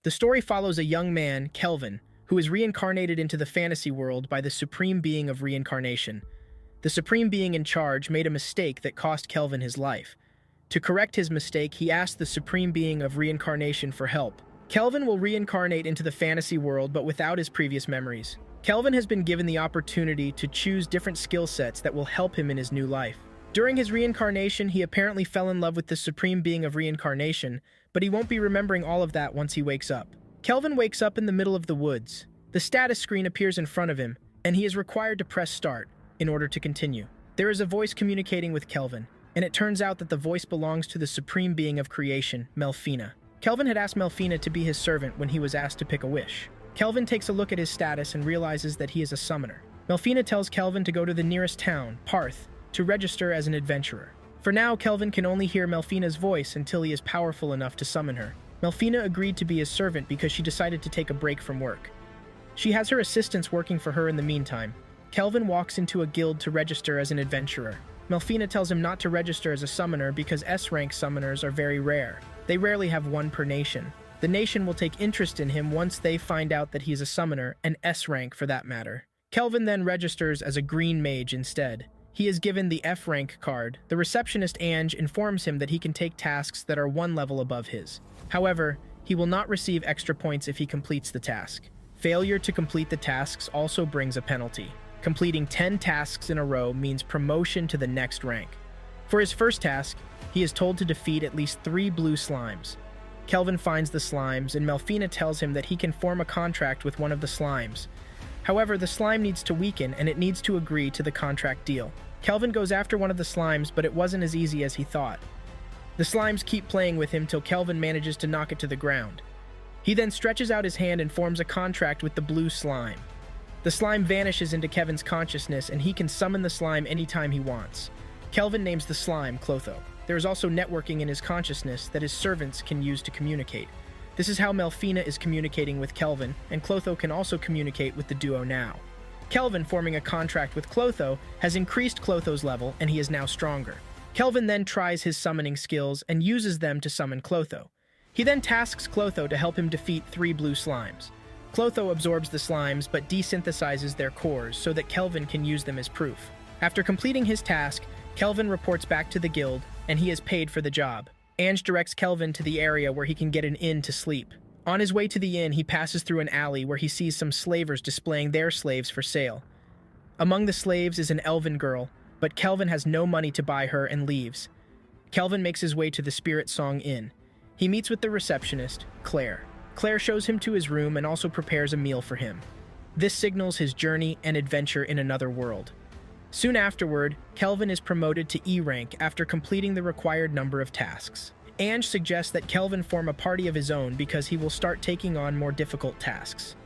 The story follows a young man, Kelvin, who is reincarnated into the fantasy world by the Supreme Being of Reincarnation. The Supreme Being in charge made a mistake that cost Kelvin his life. To correct his mistake, he asked the Supreme Being of Reincarnation for help. Kelvin will reincarnate into the fantasy world, but without his previous memories. Kelvin has been given the opportunity to choose different skill sets that will help him in his new life. During his reincarnation, he apparently fell in love with the Supreme Being of Reincarnation, but he won't be remembering all of that once he wakes up. Kelvin wakes up in the middle of the woods. The status screen appears in front of him, and he is required to press start in order to continue. There is a voice communicating with Kelvin, and it turns out that the voice belongs to the Supreme Being of Creation, Melfina. Kelvin had asked Melfina to be his servant when he was asked to pick a wish. Kelvin takes a look at his status and realizes that he is a summoner. Melfina tells Kelvin to go to the nearest town, Parth, to register as an adventurer. For now, Kelvin can only hear Melfina's voice until he is powerful enough to summon her. Melfina agreed to be his servant because she decided to take a break from work. She has her assistants working for her in the meantime. Kelvin walks into a guild to register as an adventurer. Melfina tells him not to register as a summoner because S-rank summoners are very rare. They rarely have one per nation. The nation will take interest in him once they find out that he's a summoner, an S-rank for that matter. Kelvin then registers as a green mage instead. He is given the F-rank card. The receptionist Ange informs him that he can take tasks that are one level above his. However, he will not receive extra points if he completes the task. Failure to complete the tasks also brings a penalty. Completing 10 tasks in a row means promotion to the next rank. For his first task, he is told to defeat at least 3 blue slimes. Kelvin finds the slimes, and Melfina tells him that he can form a contract with one of the slimes. However, the slime needs to weaken, and it needs to agree to the contract deal. Kelvin goes after one of the slimes, but it wasn't as easy as he thought. The slimes keep playing with him till Kelvin manages to knock it to the ground. He then stretches out his hand and forms a contract with the blue slime. The slime vanishes into Kevin's consciousness, and he can summon the slime anytime he wants. Kelvin names the slime Clotho. There is also networking in his consciousness that his servants can use to communicate. This is how Melfina is communicating with Kelvin, and Clotho can also communicate with the duo now. Kelvin, forming a contract with Clotho, has increased Clotho's level, and he is now stronger. Kelvin then tries his summoning skills and uses them to summon Clotho. He then tasks Clotho to help him defeat 3 blue slimes. Clotho absorbs the slimes but desynthesizes their cores so that Kelvin can use them as proof. After completing his task, Kelvin reports back to the guild, and he is paid for the job. Ange directs Kelvin to the area where he can get an inn to sleep. On his way to the inn, he passes through an alley where he sees some slavers displaying their slaves for sale. Among the slaves is an elven girl, but Kelvin has no money to buy her and leaves. Kelvin makes his way to the Spirit Song Inn. He meets with the receptionist, Claire. Claire shows him to his room and also prepares a meal for him. This signals his journey and adventure in another world. Soon afterward, Kelvin is promoted to E rank after completing the required number of tasks. Ange suggests that Kelvin form a party of his own because he will start taking on more difficult tasks.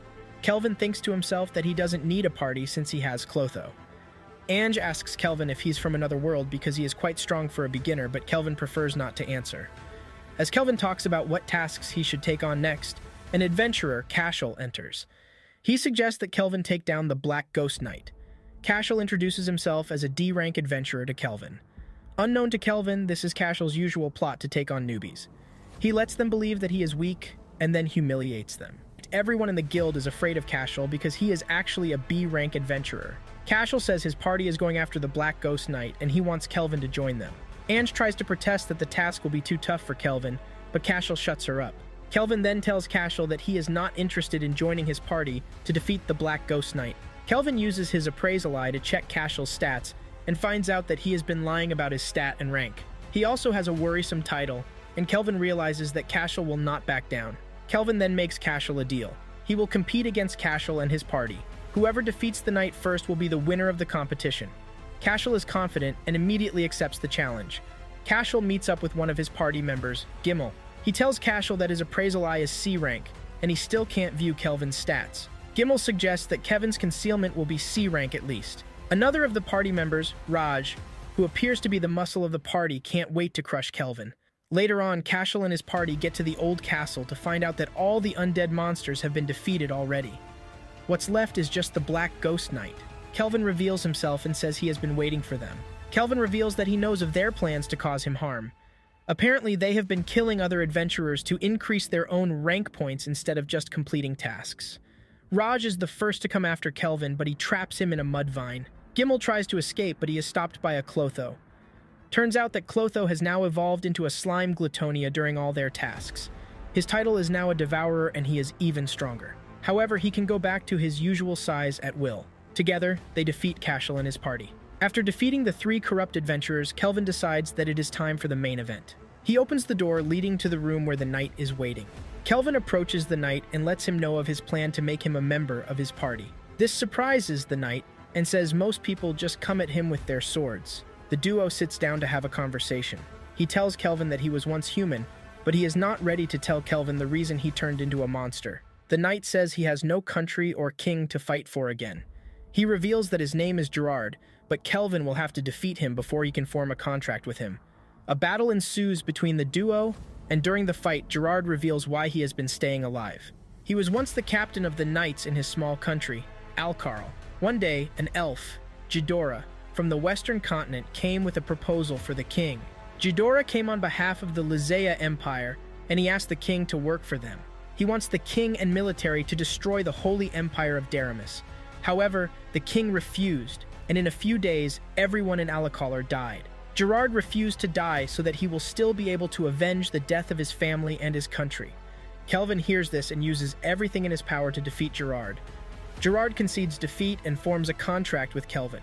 Kelvin thinks to himself that he doesn't need a party since he has Clotho. Ange asks Kelvin if he's from another world because he is quite strong for a beginner, but Kelvin prefers not to answer. As Kelvin talks about what tasks he should take on next, an adventurer, Cashel, enters. He suggests that Kelvin take down the Black Ghost Knight. Cashel introduces himself as a D-rank adventurer to Kelvin. Unknown to Kelvin, this is Cashel's usual plot to take on newbies. He lets them believe that he is weak, and then humiliates them. Everyone in the guild is afraid of Cashel because he is actually a B-rank adventurer. Cashel says his party is going after the Black Ghost Knight, and he wants Kelvin to join them. Ange tries to protest that the task will be too tough for Kelvin, but Cashel shuts her up. Kelvin then tells Cashel that he is not interested in joining his party to defeat the Black Ghost Knight. Kelvin uses his appraisal eye to check Cashel's stats and finds out that he has been lying about his stat and rank. He also has a worrisome title, and Kelvin realizes that Cashel will not back down. Kelvin then makes Cashel a deal. He will compete against Cashel and his party. Whoever defeats the knight first will be the winner of the competition. Cashel is confident and immediately accepts the challenge. Cashel meets up with one of his party members, Gimmel. He tells Cashel that his appraisal eye is C rank, and he still can't view Kelvin's stats. Gimmel suggests that Kevin's concealment will be C rank at least. Another of the party members, Raj, who appears to be the muscle of the party, can't wait to crush Kelvin. Later on, Cashel and his party get to the old castle to find out that all the undead monsters have been defeated already. What's left is just the Black Ghost Knight. Kelvin reveals himself and says he has been waiting for them. Kelvin reveals that he knows of their plans to cause him harm. Apparently, they have been killing other adventurers to increase their own rank points instead of just completing tasks. Raj is the first to come after Kelvin, but he traps him in a mud vine. Gimel tries to escape, but he is stopped by a Clotho. Turns out that Clotho has now evolved into a slime Glutonia during all their tasks. His title is now a Devourer, and he is even stronger. However, he can go back to his usual size at will. Together, they defeat Cashel and his party. After defeating the 3 corrupt adventurers, Kelvin decides that it is time for the main event. He opens the door leading to the room where the knight is waiting. Kelvin approaches the knight and lets him know of his plan to make him a member of his party. This surprises the knight and says most people just come at him with their swords. The duo sits down to have a conversation. He tells Kelvin that he was once human, but he is not ready to tell Kelvin the reason he turned into a monster. The knight says he has no country or king to fight for again. He reveals that his name is Gerard, but Kelvin will have to defeat him before he can form a contract with him. A battle ensues between the duo, and during the fight, Gerard reveals why he has been staying alive. He was once the captain of the knights in his small country, Alcarl. One day, an elf, Jidora, from the western continent came with a proposal for the king. Jidora came on behalf of the Lizea Empire, and he asked the king to work for them. He wants the king and military to destroy the holy empire of Daramis. However, the king refused, and in a few days, everyone in Alcarl died. Gerard refused to die so that he will still be able to avenge the death of his family and his country. Kelvin hears this and uses everything in his power to defeat Gerard. Gerard concedes defeat and forms a contract with Kelvin.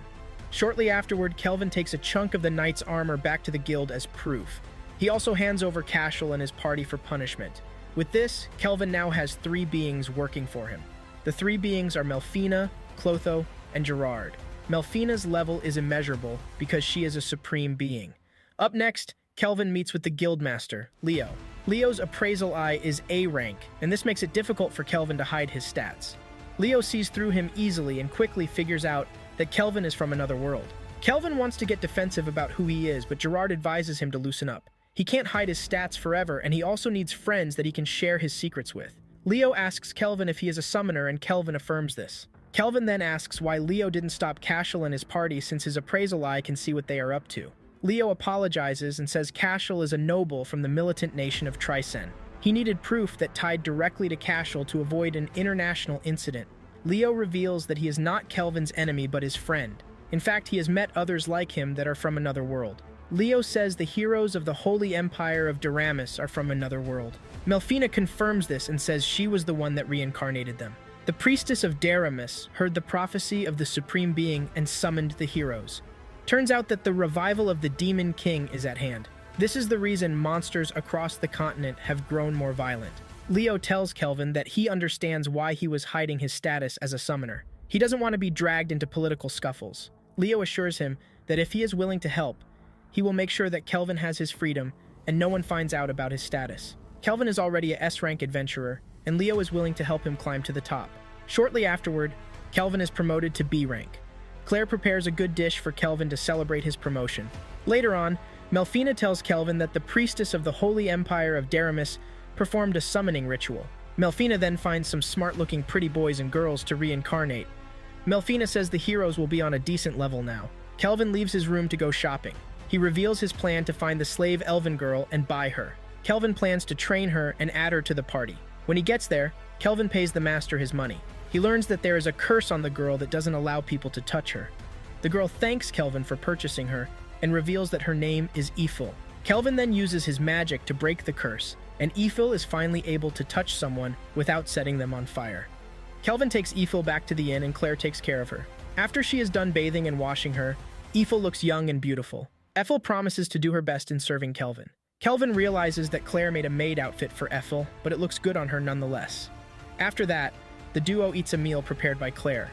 Shortly afterward, Kelvin takes a chunk of the knight's armor back to the guild as proof. He also hands over Cashel and his party for punishment. With this, Kelvin now has 3 beings working for him. The 3 beings are Melfina, Clotho, and Gerard. Melfina's level is immeasurable because she is a supreme being. Up next, Kelvin meets with the guildmaster, Leo. Leo's appraisal eye is A rank, and this makes it difficult for Kelvin to hide his stats. Leo sees through him easily and quickly figures out that Kelvin is from another world. Kelvin wants to get defensive about who he is, but Gerard advises him to loosen up. He can't hide his stats forever, and he also needs friends that he can share his secrets with. Leo asks Kelvin if he is a summoner, and Kelvin affirms this. Kelvin then asks why Leo didn't stop Cashel and his party since his appraisal eye can see what they are up to. Leo apologizes and says Cashel is a noble from the militant nation of Tricen. He needed proof that tied directly to Cashel to avoid an international incident. Leo reveals that he is not Kelvin's enemy but his friend. In fact, he has met others like him that are from another world. Leo says the heroes of the Holy Empire of Daramis are from another world. Melfina confirms this and says she was the one that reincarnated them. The priestess of Daramis heard the prophecy of the Supreme Being and summoned the heroes. Turns out that the revival of the Demon King is at hand. This is the reason monsters across the continent have grown more violent. Leo tells Kelvin that he understands why he was hiding his status as a summoner. He doesn't want to be dragged into political scuffles. Leo assures him that if he is willing to help, he will make sure that Kelvin has his freedom and no one finds out about his status. Kelvin is already a S-rank adventurer, and Leo is willing to help him climb to the top. Shortly afterward, Kelvin is promoted to B rank. Claire prepares a good dish for Kelvin to celebrate his promotion. Later on, Melfina tells Kelvin that the priestess of the Holy Empire of Daramis performed a summoning ritual. Melfina then finds some smart-looking pretty boys and girls to reincarnate. Melfina says the heroes will be on a decent level now. Kelvin leaves his room to go shopping. He reveals his plan to find the slave elven girl and buy her. Kelvin plans to train her and add her to the party. When he gets there, Kelvin pays the master his money. He learns that there is a curse on the girl that doesn't allow people to touch her. The girl thanks Kelvin for purchasing her and reveals that her name is Eiffel. Kelvin then uses his magic to break the curse, and Eiffel is finally able to touch someone without setting them on fire. Kelvin takes Eiffel back to the inn and Claire takes care of her. After she is done bathing and washing her, Eiffel looks young and beautiful. Ethel promises to do her best in serving Kelvin. Kelvin realizes that Claire made a maid outfit for Ethel, but it looks good on her nonetheless. After that, the duo eats a meal prepared by Claire.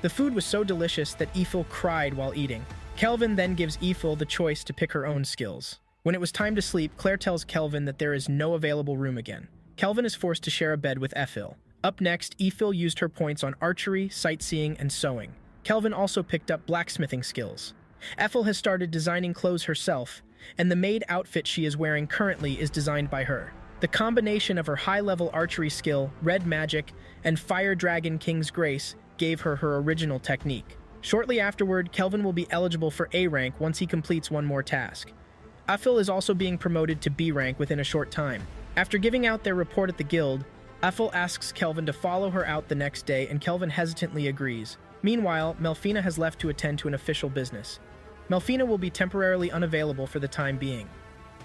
The food was so delicious that Eiffel cried while eating. Kelvin then gives Eiffel the choice to pick her own skills. When it was time to sleep, Claire tells Kelvin that there is no available room again. Kelvin is forced to share a bed with Ethel. Up next, Eiffel used her points on archery, sightseeing, and sewing. Kelvin also picked up blacksmithing skills. Ethel has started designing clothes herself, and the maid outfit she is wearing currently is designed by her. The combination of her high-level archery skill, red magic, and Fire Dragon King's Grace gave her her original technique. Shortly afterward, Kelvin will be eligible for A rank once he completes one more task. Aphil is also being promoted to B rank within a short time. After giving out their report at the guild, Aphil asks Kelvin to follow her out the next day, and Kelvin hesitantly agrees. Meanwhile, Melfina has left to attend to an official business. Melfina will be temporarily unavailable for the time being.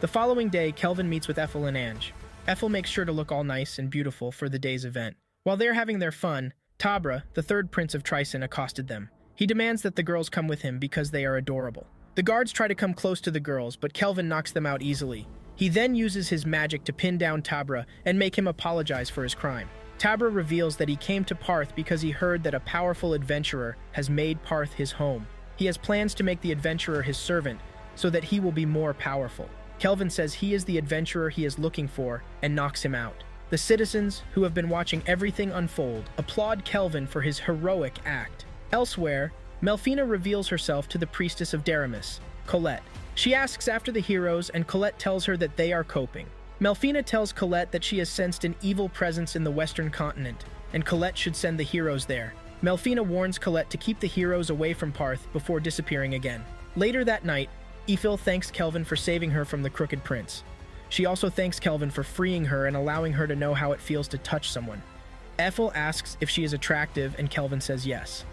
The following day, Kelvin meets with Ethel and Ange. Ethel makes sure to look all nice and beautiful for the day's event. While they're having their fun, Tabra, the third prince of Tryson, accosted them. He demands that the girls come with him because they are adorable. The guards try to come close to the girls, but Kelvin knocks them out easily. He then uses his magic to pin down Tabra and make him apologize for his crime. Tabra reveals that he came to Parth because he heard that a powerful adventurer has made Parth his home. He has plans to make the adventurer his servant so that he will be more powerful. Kelvin says he is the adventurer he is looking for and knocks him out. The citizens, who have been watching everything unfold, applaud Kelvin for his heroic act. Elsewhere, Melfina reveals herself to the priestess of Daramis, Colette. She asks after the heroes, and Colette tells her that they are coping. Melfina tells Colette that she has sensed an evil presence in the western continent, and Colette should send the heroes there. Melfina warns Colette to keep the heroes away from Parth before disappearing again. Later that night, Aphil thanks Kelvin for saving her from the Crooked Prince. She also thanks Kelvin for freeing her and allowing her to know how it feels to touch someone. Ethel asks if she is attractive, and Kelvin says yes.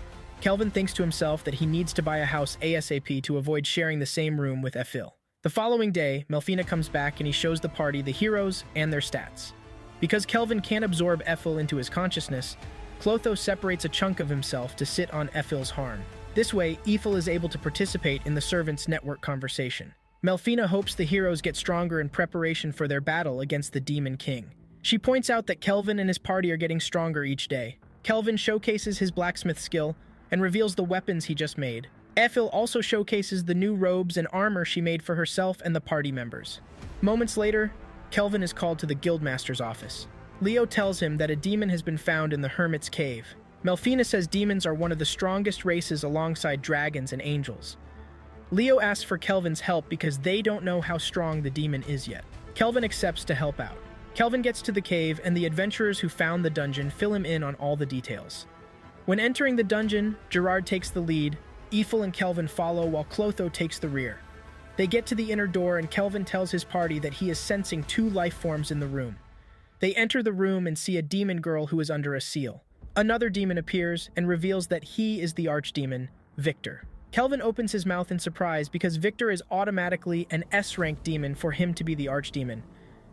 Kelvin thinks to himself that he needs to buy a house ASAP to avoid sharing the same room with Aphil. The following day, Melfina comes back and he shows the party the heroes and their stats. Because Kelvin can't absorb Aphil into his consciousness, Clotho separates a chunk of himself to sit on Aphil's harn. This way, Aphil is able to participate in the servants' network conversation. Melfina hopes the heroes get stronger in preparation for their battle against the Demon King. She points out that Kelvin and his party are getting stronger each day. Kelvin showcases his blacksmith skill and reveals the weapons he just made. Aphil also showcases the new robes and armor she made for herself and the party members. Moments later, Kelvin is called to the guildmaster's office. Leo tells him that a demon has been found in the Hermit's Cave. Melfina says demons are one of the strongest races alongside dragons and angels. Leo asks for Kelvin's help because they don't know how strong the demon is yet. Kelvin accepts to help out. Kelvin gets to the cave, and the adventurers who found the dungeon fill him in on all the details. When entering the dungeon, Gerard takes the lead, Aphil and Kelvin follow while Clotho takes the rear. They get to the inner door, and Kelvin tells his party that he is sensing two life forms in the room. They enter the room and see a demon girl who is under a seal. Another demon appears and reveals that he is the archdemon, Victor. Kelvin opens his mouth in surprise because Victor is automatically an S-rank demon for him to be the archdemon.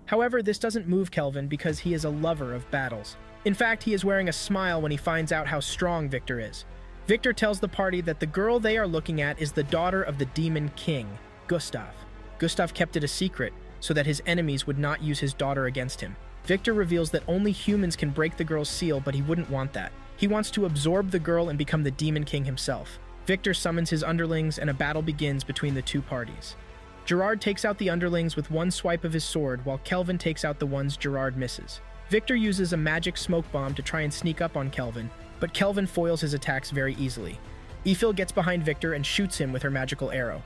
However, this doesn't move Kelvin because he is a lover of battles. In fact, he is wearing a smile when he finds out how strong Victor is. Victor tells the party that the girl they are looking at is the daughter of the Demon King, Gustav. Gustav kept it a secret so that his enemies would not use his daughter against him. Victor reveals that only humans can break the girl's seal, but he wouldn't want that. He wants to absorb the girl and become the Demon King himself. Victor summons his underlings, and a battle begins between the two parties. Gerard takes out the underlings with one swipe of his sword, while Kelvin takes out the ones Gerard misses. Victor uses a magic smoke bomb to try and sneak up on Kelvin, but Kelvin foils his attacks very easily. Aphil gets behind Victor and shoots him with her magical arrow.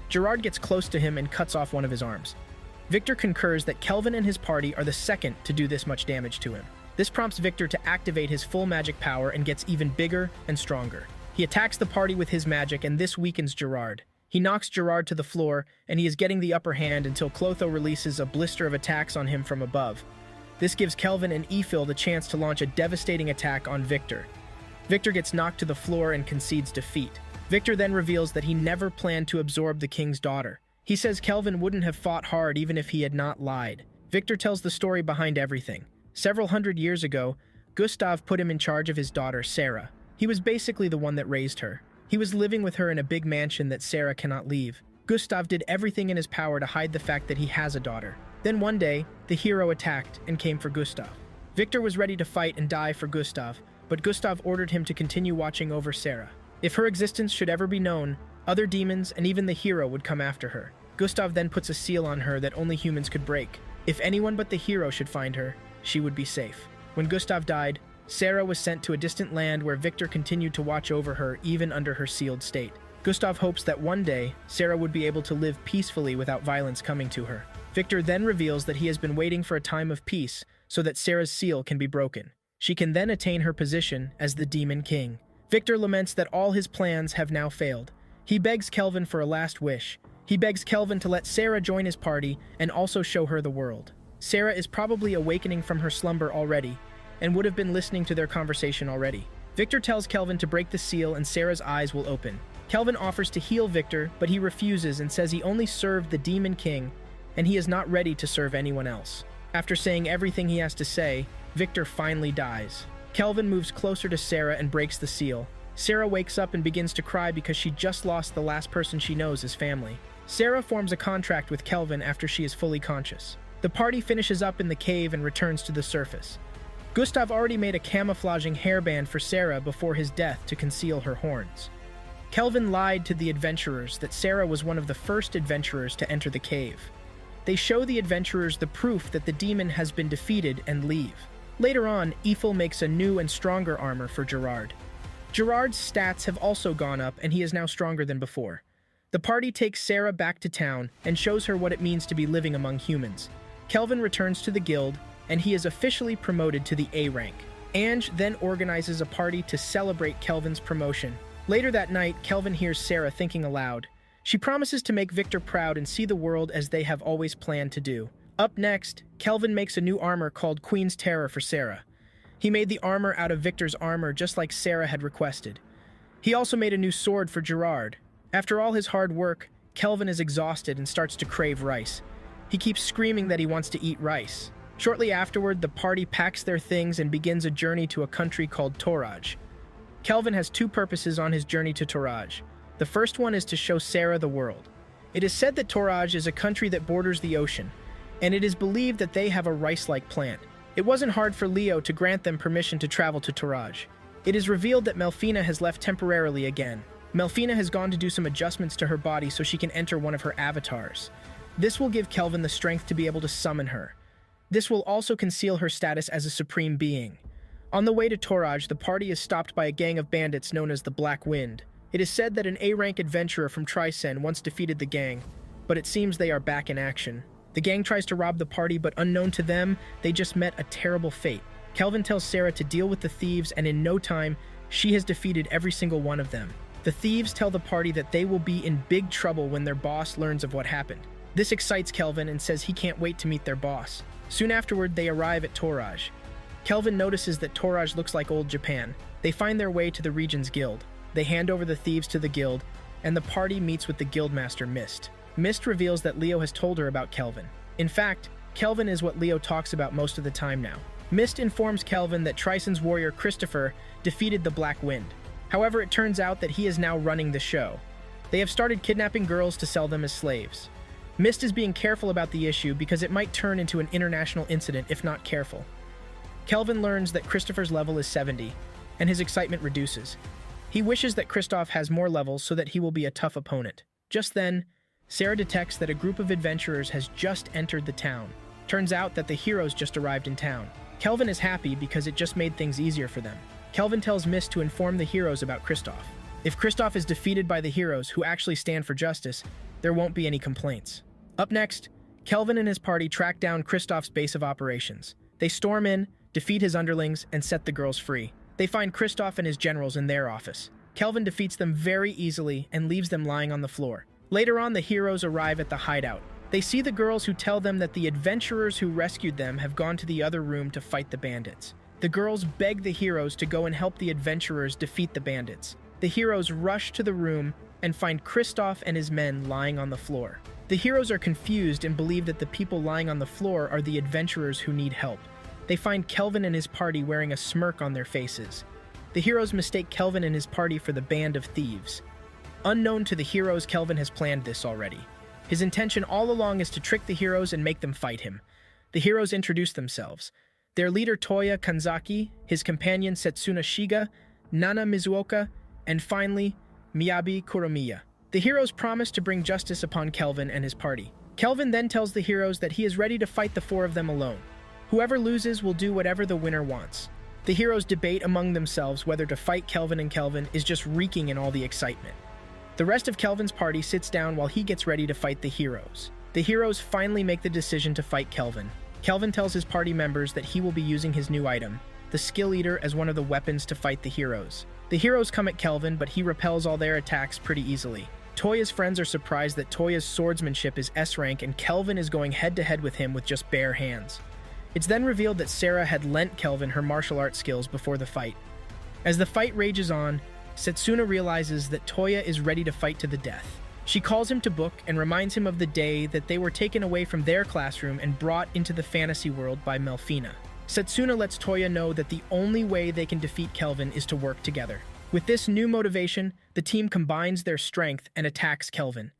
Gerard gets close to him and cuts off one of his arms. Victor concurs that Kelvin and his party are the second to do this much damage to him. This prompts Victor to activate his full magic power and gets even bigger and stronger. He attacks the party with his magic, and this weakens Gerard. He knocks Gerard to the floor, and he is getting the upper hand until Clotho releases a blister of attacks on him from above. This gives Kelvin and Aphil the chance to launch a devastating attack on Victor. Victor gets knocked to the floor and concedes defeat. Victor then reveals that he never planned to absorb the king's daughter. He says Kelvin wouldn't have fought hard even if he had not lied. Victor tells the story behind everything. Several hundred years ago, Gustav put him in charge of his daughter, Sarah. He was basically the one that raised her. He was living with her in a big mansion that Sarah cannot leave. Gustav did everything in his power to hide the fact that he has a daughter. Then one day, the hero attacked and came for Gustav. Victor was ready to fight and die for Gustav, but Gustav ordered him to continue watching over Sarah. If her existence should ever be known, other demons and even the hero would come after her. Gustav then puts a seal on her that only humans could break. If anyone but the hero should find her, she would be safe. When Gustav died, Sarah was sent to a distant land where Victor continued to watch over her even under her sealed state. Gustav hopes that one day, Sarah would be able to live peacefully without violence coming to her. Victor then reveals that he has been waiting for a time of peace so that Sarah's seal can be broken. She can then attain her position as the Demon King. Victor laments that all his plans have now failed. He begs Kelvin for a last wish. He begs Kelvin to let Sarah join his party and also show her the world. Sarah is probably awakening from her slumber already and would have been listening to their conversation already. Victor tells Kelvin to break the seal and Sarah's eyes will open. Kelvin offers to heal Victor, but he refuses and says he only served the Demon King and he is not ready to serve anyone else. After saying everything he has to say, Victor finally dies. Kelvin moves closer to Sarah and breaks the seal. Sarah wakes up and begins to cry because she just lost the last person she knows as family. Sarah forms a contract with Kelvin after she is fully conscious. The party finishes up in the cave and returns to the surface. Gustav already made a camouflaging hairband for Sarah before his death to conceal her horns. Kelvin lied to the adventurers that Sarah was one of the first adventurers to enter the cave. They show the adventurers the proof that the demon has been defeated and leave. Later on, Eiffel makes a new and stronger armor for Gerard. Gerard's stats have also gone up and he is now stronger than before. The party takes Sarah back to town and shows her what it means to be living among humans. Kelvin returns to the guild and he is officially promoted to the A rank. Ange then organizes a party to celebrate Kelvin's promotion. Later that night, Kelvin hears Sarah thinking aloud. She promises to make Victor proud and see the world as they have always planned to do. Up next, Kelvin makes a new armor called Queen's Terror for Sarah. He made the armor out of Victor's armor just like Sarah had requested. He also made a new sword for Gerard. After all his hard work, Kelvin is exhausted and starts to crave rice. He keeps screaming that he wants to eat rice. Shortly afterward, the party packs their things and begins a journey to a country called Toraj. Kelvin has two purposes on his journey to Toraj. The first one is to show Sarah the world. It is said that Toraj is a country that borders the ocean, and it is believed that they have a rice-like plant. It wasn't hard for Leo to grant them permission to travel to Toraj. It is revealed that Melfina has left temporarily again. Melfina has gone to do some adjustments to her body so she can enter one of her avatars. This will give Kelvin the strength to be able to summon her. This will also conceal her status as a supreme being. On the way to Toraj, the party is stopped by a gang of bandits known as the Black Wind. It is said that an A-rank adventurer from Tricen once defeated the gang, but it seems they are back in action. The gang tries to rob the party, but unknown to them, they just met a terrible fate. Kelvin tells Sarah to deal with the thieves, and in no time, she has defeated every single one of them. The thieves tell the party that they will be in big trouble when their boss learns of what happened. This excites Kelvin and says he can't wait to meet their boss. Soon afterward, they arrive at Toraj. Kelvin notices that Toraj looks like old Japan. They find their way to the region's guild. They hand over the thieves to the guild, and the party meets with the guildmaster Mist. Mist reveals that Leo has told her about Kelvin. In fact, Kelvin is what Leo talks about most of the time now. Mist informs Kelvin that Tricen's warrior Christopher defeated the Black Wind. However, it turns out that he is now running the show. They have started kidnapping girls to sell them as slaves. Mist is being careful about the issue because it might turn into an international incident if not careful. Kelvin learns that Christopher's level is 70, and his excitement reduces. He wishes that Kristoff has more levels so that he will be a tough opponent. Just then, Sarah detects that a group of adventurers has just entered the town. Turns out that the heroes just arrived in town. Kelvin is happy because it just made things easier for them. Kelvin tells Mist to inform the heroes about Kristoff. If Kristoff is defeated by the heroes who actually stand for justice, there won't be any complaints. Up next, Kelvin and his party track down Kristoff's base of operations. They storm in, defeat his underlings, and set the girls free. They find Kristoff and his generals in their office. Kelvin defeats them very easily and leaves them lying on the floor. Later on, the heroes arrive at the hideout. They see the girls who tell them that the adventurers who rescued them have gone to the other room to fight the bandits. The girls beg the heroes to go and help the adventurers defeat the bandits. The heroes rush to the room and find Kristoff and his men lying on the floor. The heroes are confused and believe that the people lying on the floor are the adventurers who need help. They find Kelvin and his party wearing a smirk on their faces. The heroes mistake Kelvin and his party for the band of thieves. Unknown to the heroes, Kelvin has planned this already. His intention all along is to trick the heroes and make them fight him. The heroes introduce themselves. Their leader Toya Kanzaki, his companion Setsuna Shiga, Nana Mizuoka, and finally, Miyabi Kuromiya. The heroes promise to bring justice upon Kelvin and his party. Kelvin then tells the heroes that he is ready to fight the four of them alone. Whoever loses will do whatever the winner wants. The heroes debate among themselves whether to fight Kelvin, and Kelvin is just reeking in all the excitement. The rest of Kelvin's party sits down while he gets ready to fight the heroes. The heroes finally make the decision to fight Kelvin. Kelvin tells his party members that he will be using his new item, the Skill Eater, as one of the weapons to fight the heroes. The heroes come at Kelvin, but he repels all their attacks pretty easily. Toya's friends are surprised that Toya's swordsmanship is S rank and Kelvin is going head-to-head with him with just bare hands. It's then revealed that Sarah had lent Kelvin her martial arts skills before the fight. As the fight rages on, Setsuna realizes that Toya is ready to fight to the death. She calls him to book and reminds him of the day that they were taken away from their classroom and brought into the fantasy world by Melfina. Setsuna lets Toya know that the only way they can defeat Kelvin is to work together. With this new motivation, the team combines their strength and attacks Kelvin.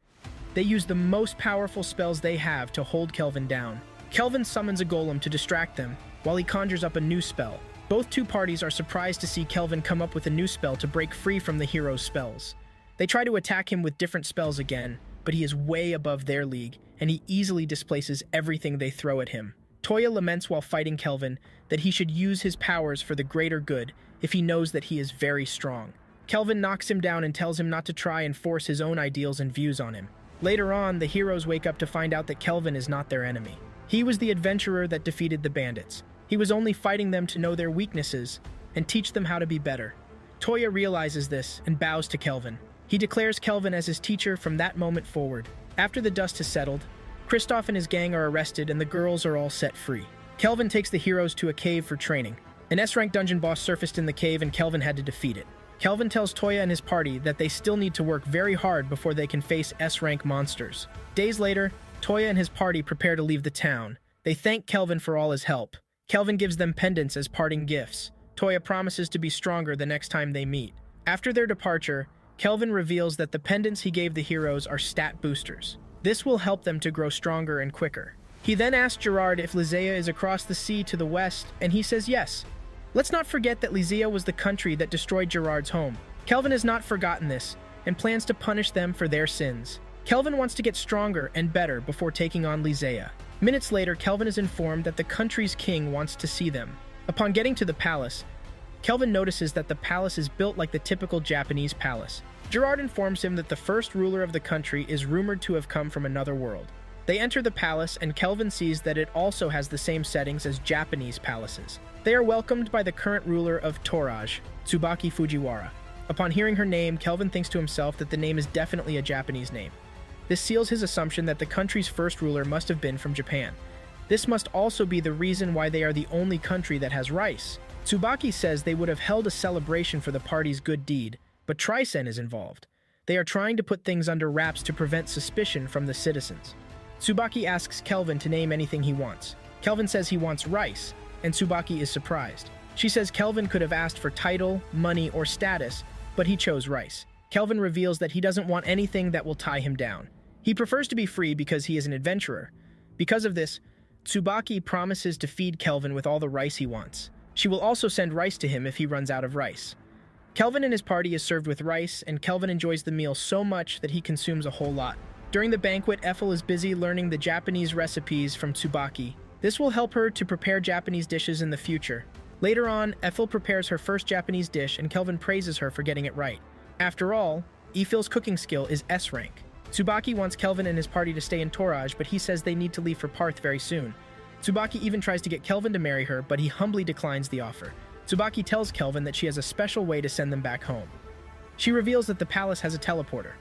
They use the most powerful spells they have to hold Kelvin down. Kelvin summons a golem to distract them, while he conjures up a new spell. Both two parties are surprised to see Kelvin come up with a new spell to break free from the hero's spells. They try to attack him with different spells again, but he is way above their league, and he easily displaces everything they throw at him. Toya laments while fighting Kelvin that he should use his powers for the greater good if he knows that he is very strong. Kelvin knocks him down and tells him not to try and force his own ideals and views on him. Later on, the heroes wake up to find out that Kelvin is not their enemy. He was the adventurer that defeated the bandits. He was only fighting them to know their weaknesses and teach them how to be better. Toya realizes this and bows to Kelvin. He declares Kelvin as his teacher from that moment forward. After the dust has settled, Kristoff and his gang are arrested and the girls are all set free. Kelvin takes the heroes to a cave for training. An S-rank dungeon boss surfaced in the cave and Kelvin had to defeat it. Kelvin tells Toya and his party that they still need to work very hard before they can face S-rank monsters. Days later, Toya and his party prepare to leave the town. They thank Kelvin for all his help. Kelvin gives them pendants as parting gifts. Toya promises to be stronger the next time they meet. After their departure, Kelvin reveals that the pendants he gave the heroes are stat boosters. This will help them to grow stronger and quicker. He then asks Gerard if Lizea is across the sea to the west, and he says yes. Let's not forget that Lizea was the country that destroyed Gerard's home. Kelvin has not forgotten this, and plans to punish them for their sins. Kelvin wants to get stronger and better before taking on Lizea. Minutes later, Kelvin is informed that the country's king wants to see them. Upon getting to the palace, Kelvin notices that the palace is built like the typical Japanese palace. Gerard informs him that the first ruler of the country is rumored to have come from another world. They enter the palace, and Kelvin sees that it also has the same settings as Japanese palaces. They are welcomed by the current ruler of Toraj, Tsubaki Fujiwara. Upon hearing her name, Kelvin thinks to himself that the name is definitely a Japanese name. This seals his assumption that the country's first ruler must have been from Japan. This must also be the reason why they are the only country that has rice. Tsubaki says they would have held a celebration for the party's good deed, but Trisen is involved. They are trying to put things under wraps to prevent suspicion from the citizens. Tsubaki asks Kelvin to name anything he wants. Kelvin says he wants rice, and Tsubaki is surprised. She says Kelvin could have asked for title, money, or status, but he chose rice. Kelvin reveals that he doesn't want anything that will tie him down. He prefers to be free because he is an adventurer. Because of this, Tsubaki promises to feed Kelvin with all the rice he wants. She will also send rice to him if he runs out of rice. Kelvin and his party is served with rice, and Kelvin enjoys the meal so much that he consumes a whole lot. During the banquet, Ethel is busy learning the Japanese recipes from Tsubaki. This will help her to prepare Japanese dishes in the future. Later on, Ethel prepares her first Japanese dish, and Kelvin praises her for getting it right. After all, Ethel's cooking skill is S rank. Tsubaki wants Kelvin and his party to stay in Toraj, but he says they need to leave for Parth very soon. Tsubaki even tries to get Kelvin to marry her, but he humbly declines the offer. Tsubaki tells Kelvin that she has a special way to send them back home. She reveals that the palace has a teleporter.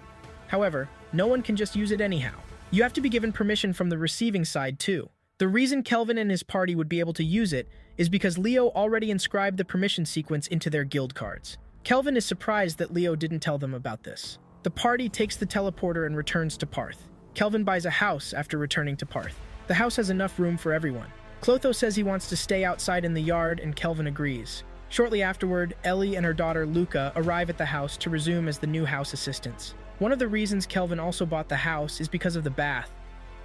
However, no one can just use it anyhow. You have to be given permission from the receiving side too. The reason Kelvin and his party would be able to use it is because Leo already inscribed the permission sequence into their guild cards. Kelvin is surprised that Leo didn't tell them about this. The party takes the teleporter and returns to Parth. Kelvin buys a house after returning to Parth. The house has enough room for everyone. Clotho says he wants to stay outside in the yard, and Kelvin agrees. Shortly afterward, Ellie and her daughter Luca arrive at the house to resume as the new house assistants. One of the reasons Kelvin also bought the house is because of the bath.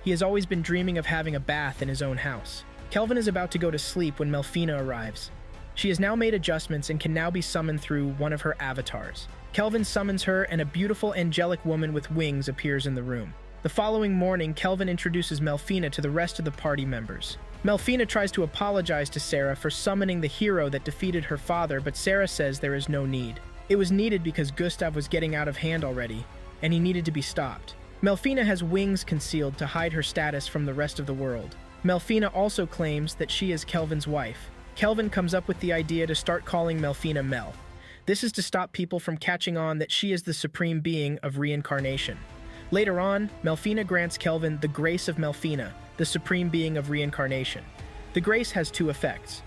He has always been dreaming of having a bath in his own house. Kelvin is about to go to sleep when Melfina arrives. She has now made adjustments and can now be summoned through one of her avatars. Kelvin summons her, and a beautiful angelic woman with wings appears in the room. The following morning, Kelvin introduces Melfina to the rest of the party members. Melfina tries to apologize to Sarah for summoning the hero that defeated her father, but Sarah says there is no need. It was needed because Gustav was getting out of hand already, and he needed to be stopped. Melfina has wings concealed to hide her status from the rest of the world. Melfina also claims that she is Kelvin's wife. Kelvin comes up with the idea to start calling Melfina Mel. This is to stop people from catching on that she is the supreme being of reincarnation. Later on, Melfina grants Kelvin the Grace of Melfina, the supreme being of reincarnation. The grace has two effects.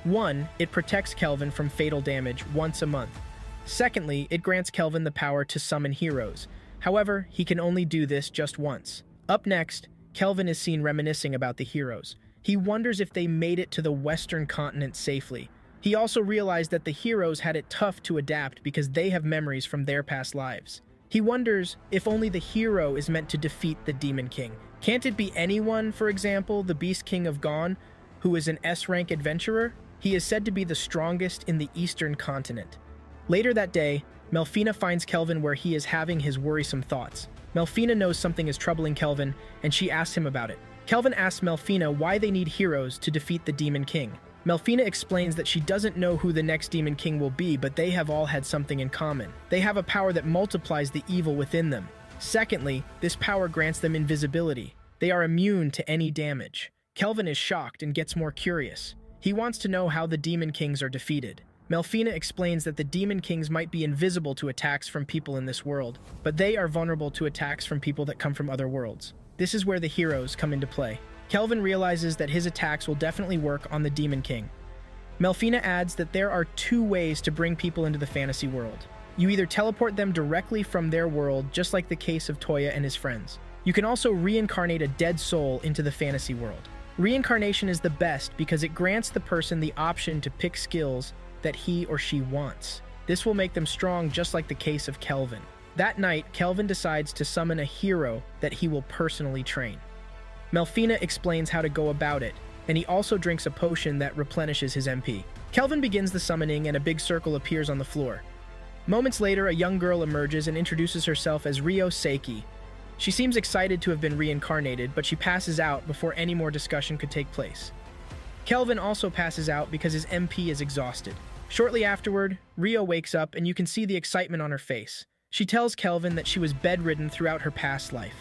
One, it protects Kelvin from fatal damage once a month. Secondly, it grants Kelvin the power to summon heroes. However, he can only do this just once. Up next, Kelvin is seen reminiscing about the heroes. He wonders if they made it to the Western continent safely. He also realized that the heroes had it tough to adapt because they have memories from their past lives. He wonders if only the hero is meant to defeat the Demon King. Can't it be anyone, for example, the Beast King of Gon, who is an S-rank adventurer? He is said to be the strongest in the Eastern continent. Later that day, Melfina finds Kelvin where he is having his worrisome thoughts. Melfina knows something is troubling Kelvin, and she asks him about it. Kelvin asks Melfina why they need heroes to defeat the Demon King. Melfina explains that she doesn't know who the next Demon King will be, but they have all had something in common. They have a power that multiplies the evil within them. Secondly, this power grants them invisibility. They are immune to any damage. Kelvin is shocked and gets more curious. He wants to know how the Demon Kings are defeated. Melfina explains that the Demon Kings might be invisible to attacks from people in this world, but they are vulnerable to attacks from people that come from other worlds. This is where the heroes come into play. Kelvin realizes that his attacks will definitely work on the Demon King. Melfina adds that there are two ways to bring people into the fantasy world. You either teleport them directly from their world, just like the case of Toya and his friends. You can also reincarnate a dead soul into the fantasy world. Reincarnation is the best because it grants the person the option to pick skills that he or she wants. This will make them strong, just like the case of Kelvin. That night, Kelvin decides to summon a hero that he will personally train. Melfina explains how to go about it, and he also drinks a potion that replenishes his MP. Kelvin begins the summoning and a big circle appears on the floor. Moments later, a young girl emerges and introduces herself as Ryo Seiki. She seems excited to have been reincarnated, but she passes out before any more discussion could take place. Kelvin also passes out because his MP is exhausted. Shortly afterward, Ryo wakes up and you can see the excitement on her face. She tells Kelvin that she was bedridden throughout her past life.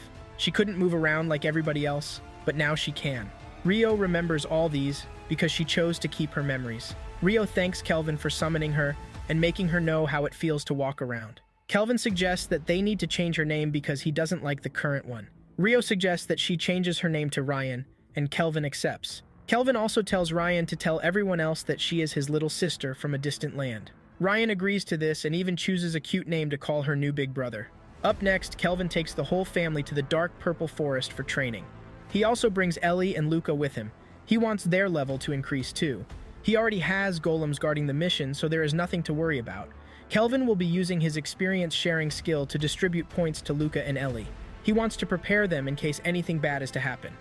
She couldn't move around like everybody else, but now she can. Ryo remembers all these because she chose to keep her memories. Ryo thanks Kelvin for summoning her and making her know how it feels to walk around. Kelvin suggests that they need to change her name because he doesn't like the current one. Ryo suggests that she changes her name to Ryan, and Kelvin accepts. Kelvin also tells Ryan to tell everyone else that she is his little sister from a distant land. Ryan agrees to this and even chooses a cute name to call her new big brother. Up next, Kelvin takes the whole family to the dark purple forest for training. He also brings Ellie and Luca with him. He wants their level to increase too. He already has golems guarding the mission, so there is nothing to worry about. Kelvin will be using his experience-sharing skill to distribute points to Luca and Ellie. He wants to prepare them in case anything bad is to happen.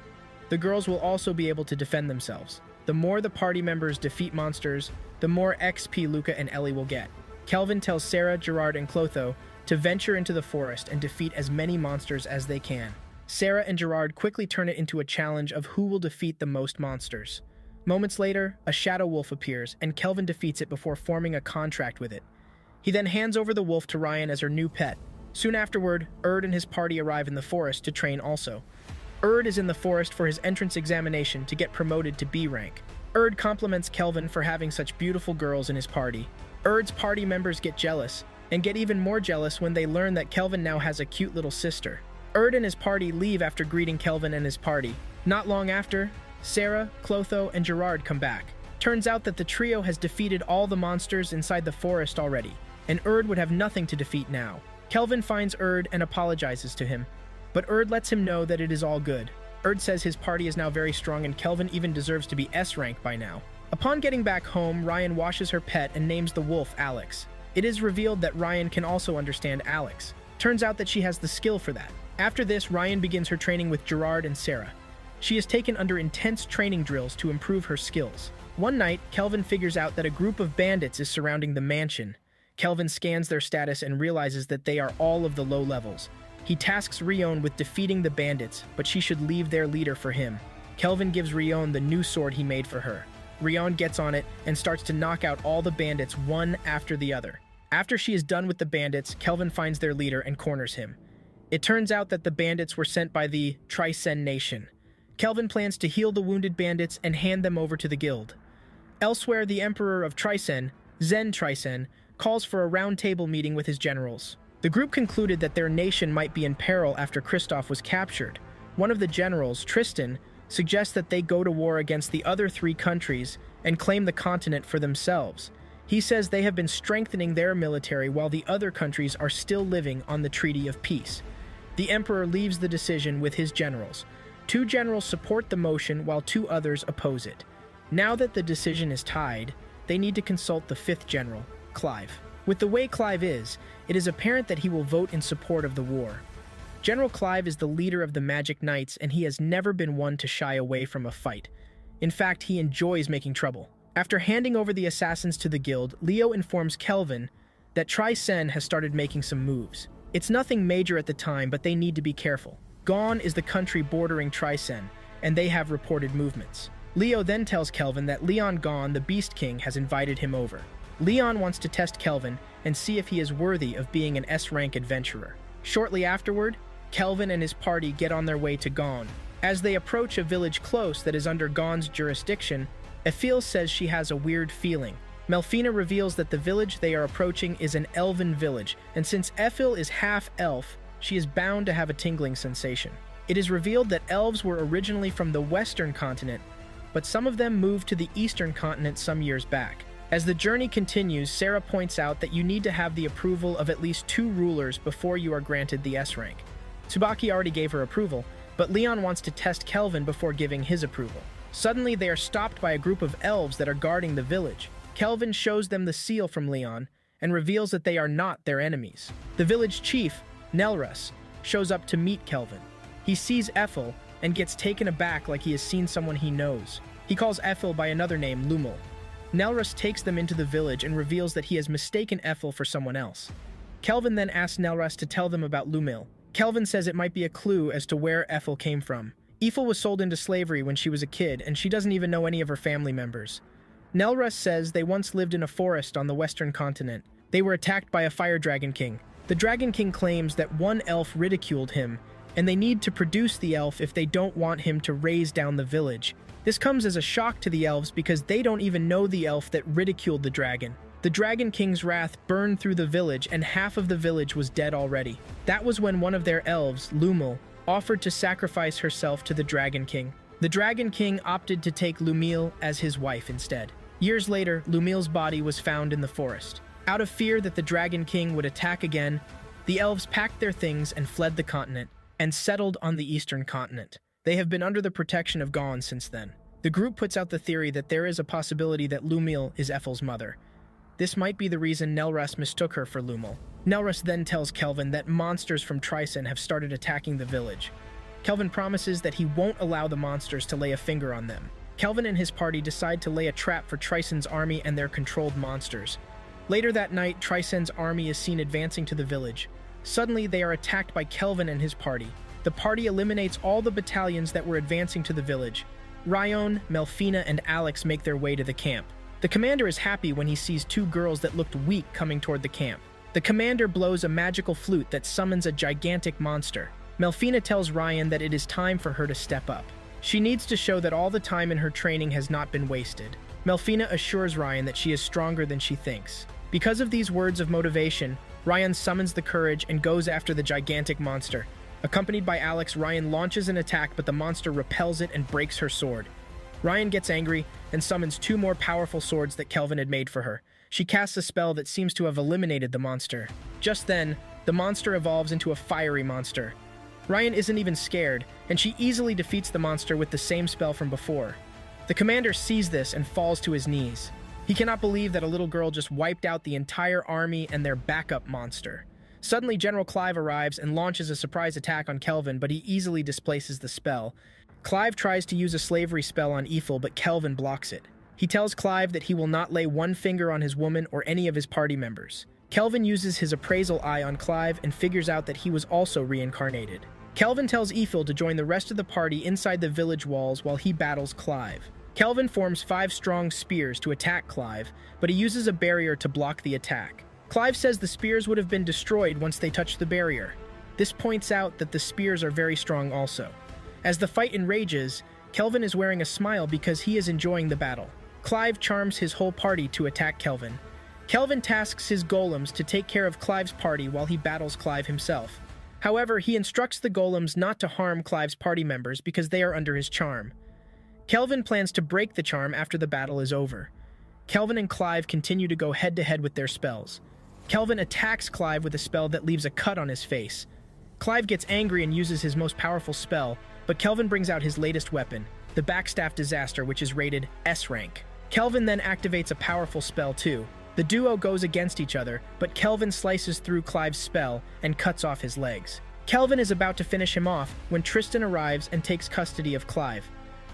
The girls will also be able to defend themselves. The more the party members defeat monsters, the more XP Luca and Ellie will get. Kelvin tells Sarah, Gerard, and Clotho to venture into the forest and defeat as many monsters as they can. Sarah and Gerard quickly turn it into a challenge of who will defeat the most monsters. Moments later, a shadow wolf appears, and Kelvin defeats it before forming a contract with it. He then hands over the wolf to Ryan as her new pet. Soon afterward, Erd and his party arrive in the forest to train also. Erd is in the forest for his entrance examination to get promoted to B rank. Erd compliments Kelvin for having such beautiful girls in his party. Erd's party members get jealous, and get even more jealous when they learn that Kelvin now has a cute little sister. Erd and his party leave after greeting Kelvin and his party. Not long after, Sarah, Clotho, and Gerard come back. Turns out that the trio has defeated all the monsters inside the forest already, and Erd would have nothing to defeat now. Kelvin finds Erd and apologizes to him, but Erd lets him know that it is all good. Erd says his party is now very strong and Kelvin even deserves to be S rank by now. Upon getting back home, Ryan washes her pet and names the wolf Alex. It is revealed that Ryan can also understand Alex. Turns out that she has the skill for that. After this, Ryan begins her training with Gerard and Sarah. She is taken under intense training drills to improve her skills. One night, Kelvin figures out that a group of bandits is surrounding the mansion. Kelvin scans their status and realizes that they are all of the low levels. He tasks Rion with defeating the bandits, but she should leave their leader for him. Kelvin gives Rion the new sword he made for her. Rion gets on it and starts to knock out all the bandits one after the other. After she is done with the bandits, Kelvin finds their leader and corners him. It turns out that the bandits were sent by the Tricen Nation. Kelvin plans to heal the wounded bandits and hand them over to the guild. Elsewhere, the Emperor of Tricen, Zen Tricen, calls for a round-table meeting with his generals. The group concluded that their nation might be in peril after Kristoff was captured. One of the generals, Tristan, suggests that they go to war against the other 3 countries and claim the continent for themselves. He says they have been strengthening their military while the other countries are still living on the Treaty of Peace. The Emperor leaves the decision with his generals. 2 generals support the motion while 2 others oppose it. Now that the decision is tied, they need to consult the 5th general, Clive. With the way Clive is, it is apparent that he will vote in support of the war. General Clive is the leader of the Magic Knights, and he has never been one to shy away from a fight. In fact, he enjoys making trouble. After handing over the assassins to the guild, Leo informs Kelvin that Trycen has started making some moves. It's nothing major at the time, but they need to be careful. Gone is the country bordering Trycen, and they have reported movements. Leo then tells Kelvin that Leon Gone, the Beast King, has invited him over. Leon wants to test Kelvin and see if he is worthy of being an S-rank adventurer. Shortly afterward, Kelvin and his party get on their way to Gone. As they approach a village close that is under Gone's jurisdiction, Ephil says she has a weird feeling. Melfina reveals that the village they are approaching is an elven village, and since Ephil is half-elf, she is bound to have a tingling sensation. It is revealed that elves were originally from the western continent, but some of them moved to the eastern continent some years back. As the journey continues, Sarah points out that you need to have the approval of at least 2 rulers before you are granted the S rank. Tsubaki already gave her approval, but Leon wants to test Kelvin before giving his approval. Suddenly, they are stopped by a group of elves that are guarding the village. Kelvin shows them the seal from Leon and reveals that they are not their enemies. The village chief, Nelrus, shows up to meet Kelvin. He sees Ethel and gets taken aback like he has seen someone he knows. He calls Ethel by another name, Lumel. Nelrus takes them into the village and reveals that he has mistaken Ethel for someone else. Kelvin then asks Nelrus to tell them about Lumel. Kelvin says it might be a clue as to where Ethel came from. Ethel was sold into slavery when she was a kid, and she doesn't even know any of her family members. Nelrus says they once lived in a forest on the western continent. They were attacked by a fire dragon king. The dragon king claims that one elf ridiculed him, and they need to produce the elf if they don't want him to raze down the village. This comes as a shock to the elves because they don't even know the elf that ridiculed the dragon. The Dragon King's wrath burned through the village, and half of the village was dead already. That was when one of their elves, Lumel, offered to sacrifice herself to the Dragon King. The Dragon King opted to take Lumil as his wife instead. Years later, Lumil's body was found in the forest. Out of fear that the Dragon King would attack again, the elves packed their things and fled the continent, and settled on the eastern continent. They have been under the protection of Gone since then. The group puts out the theory that there is a possibility that Lumil is Ethel's mother. This might be the reason Nelrus mistook her for Lumil. Nelrus then tells Kelvin that monsters from Trycen have started attacking the village. Kelvin promises that he won't allow the monsters to lay a finger on them. Kelvin and his party decide to lay a trap for Trycen's army and their controlled monsters. Later that night, Trycen's army is seen advancing to the village. Suddenly, they are attacked by Kelvin and his party. The party eliminates all the battalions that were advancing to the village. Ryon, Melfina, and Alex make their way to the camp. The commander is happy when he sees 2 girls that looked weak coming toward the camp. The commander blows a magical flute that summons a gigantic monster. Melfina tells Ryon that it is time for her to step up. She needs to show that all the time in her training has not been wasted. Melfina assures Ryon that she is stronger than she thinks. Because of these words of motivation, Ryon summons the courage and goes after the gigantic monster. Accompanied by Alex, Ryon launches an attack, but the monster repels it and breaks her sword. Ryon gets angry and summons 2 more powerful swords that Kelvin had made for her. She casts a spell that seems to have eliminated the monster. Just then, the monster evolves into a fiery monster. Ryon isn't even scared, and she easily defeats the monster with the same spell from before. The commander sees this and falls to his knees. He cannot believe that a little girl just wiped out the entire army and their backup monster. Suddenly, General Clive arrives and launches a surprise attack on Kelvin, but he easily displaces the spell. Clive tries to use a slavery spell on Ethel, but Kelvin blocks it. He tells Clive that he will not lay one finger on his woman or any of his party members. Kelvin uses his appraisal eye on Clive and figures out that he was also reincarnated. Kelvin tells Ethel to join the rest of the party inside the village walls while he battles Clive. Kelvin forms 5 strong spears to attack Clive, but he uses a barrier to block the attack. Clive says the spears would have been destroyed once they touched the barrier. This points out that the spears are very strong also. As the fight enrages, Kelvin is wearing a smile because he is enjoying the battle. Clive charms his whole party to attack Kelvin. Kelvin tasks his golems to take care of Clive's party while he battles Clive himself. However, he instructs the golems not to harm Clive's party members because they are under his charm. Kelvin plans to break the charm after the battle is over. Kelvin and Clive continue to go head-to-head with their spells. Kelvin attacks Clive with a spell that leaves a cut on his face. Clive gets angry and uses his most powerful spell, but Kelvin brings out his latest weapon, the Backstaff Disaster, which is rated S rank. Kelvin then activates a powerful spell too. The duo goes against each other, but Kelvin slices through Clive's spell and cuts off his legs. Kelvin is about to finish him off when Tristan arrives and takes custody of Clive.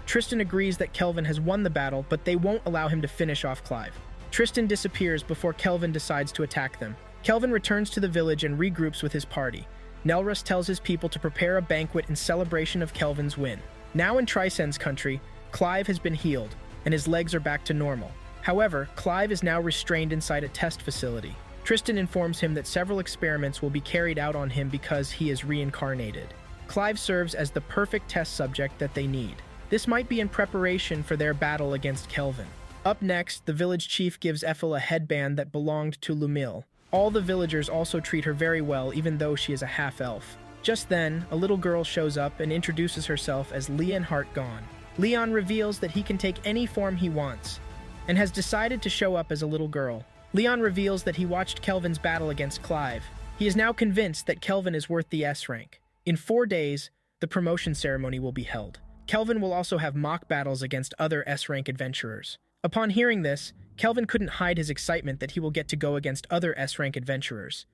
Tristan agrees that Kelvin has won the battle, but they won't allow him to finish off Clive. Tristan disappears before Kelvin decides to attack them. Kelvin returns to the village and regroups with his party. Nelrus tells his people to prepare a banquet in celebration of Kelvin's win. Now in Trisen's country, Clive has been healed, and his legs are back to normal. However, Clive is now restrained inside a test facility. Tristan informs him that several experiments will be carried out on him because he is reincarnated. Clive serves as the perfect test subject that they need. This might be in preparation for their battle against Kelvin. Up next, the village chief gives Ethel a headband that belonged to Lumil. All the villagers also treat her very well, even though she is a half-elf. Just then, a little girl shows up and introduces herself as Leon Heartgone. Leon reveals that he can take any form he wants, and has decided to show up as a little girl. Leon reveals that he watched Kelvin's battle against Clive. He is now convinced that Kelvin is worth the S rank. In 4 days, the promotion ceremony will be held. Kelvin will also have mock battles against other S-rank adventurers. Upon hearing this, Kelvin couldn't hide his excitement that he will get to go against other S-rank adventurers.